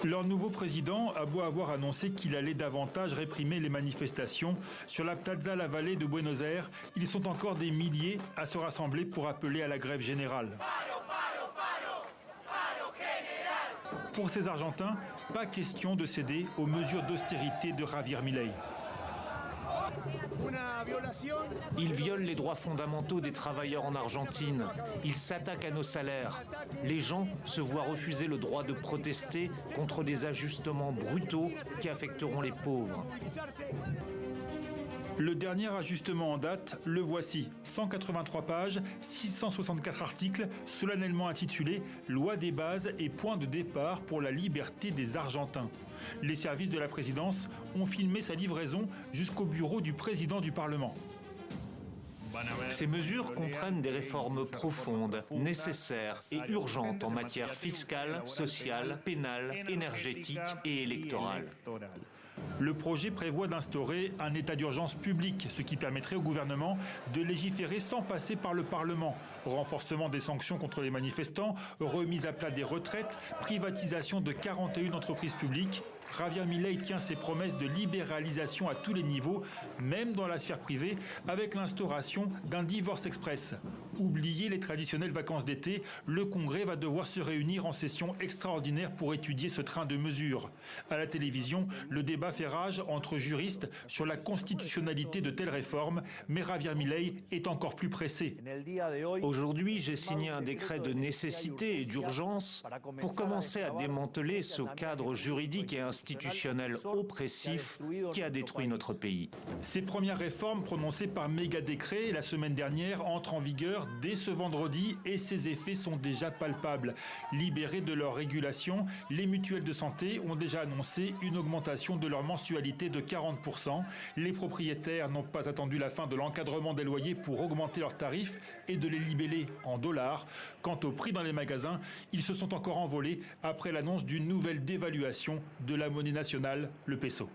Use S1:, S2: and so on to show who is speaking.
S1: Leur nouveau président a beau avoir annoncé qu'il allait davantage réprimer les manifestations, sur la Plaza La Vallée de Buenos Aires, ils sont encore des milliers à se rassembler pour appeler à la grève générale. Pour ces Argentins, pas question de céder aux mesures d'austérité de Javier Milei.
S2: Ils violent les droits fondamentaux des travailleurs en Argentine. Ils s'attaquent à nos salaires. Les gens se voient refuser le droit de protester contre des ajustements brutaux qui affecteront les pauvres.
S1: Le dernier ajustement en date, le voici. 183 pages, 664 articles, solennellement intitulé « Loi des bases et point de départ pour la liberté des Argentins ». Les services de la présidence ont filmé sa livraison jusqu'au bureau du président du Parlement.
S2: Ces mesures comprennent des réformes profondes, nécessaires et urgentes en matière fiscale, sociale, pénale, énergétique et électorale.
S1: Le projet prévoit d'instaurer un état d'urgence public, ce qui permettrait au gouvernement de légiférer sans passer par le Parlement. Renforcement des sanctions contre les manifestants, remise à plat des retraites, privatisation de 41 entreprises publiques. Javier Milei tient ses promesses de libéralisation à tous les niveaux, même dans la sphère privée, avec l'instauration d'un divorce express. Oubliez les traditionnelles vacances d'été, le Congrès va devoir se réunir en session extraordinaire pour étudier ce train de mesures. À la télévision, le débat fait rage entre juristes sur la constitutionnalité de telles réformes, mais Javier Milei est encore plus pressé.
S2: Aujourd'hui, j'ai signé un décret de nécessité et d'urgence pour commencer à démanteler ce cadre juridique et institutionnel oppressif qui a détruit notre pays.
S1: Ces premières réformes prononcées par méga décret la semaine dernière entrent en vigueur dès ce vendredi et ses effets sont déjà palpables. Libérés de leur régulation, les mutuelles de santé ont déjà annoncé une augmentation de leur mensualité de 40%. Les propriétaires n'ont pas attendu la fin de l'encadrement des loyers pour augmenter leurs tarifs et de les libeller en dollars. Quant au prix dans les magasins, ils se sont encore envolés après l'annonce d'une nouvelle dévaluation de la monnaie nationale, le peso.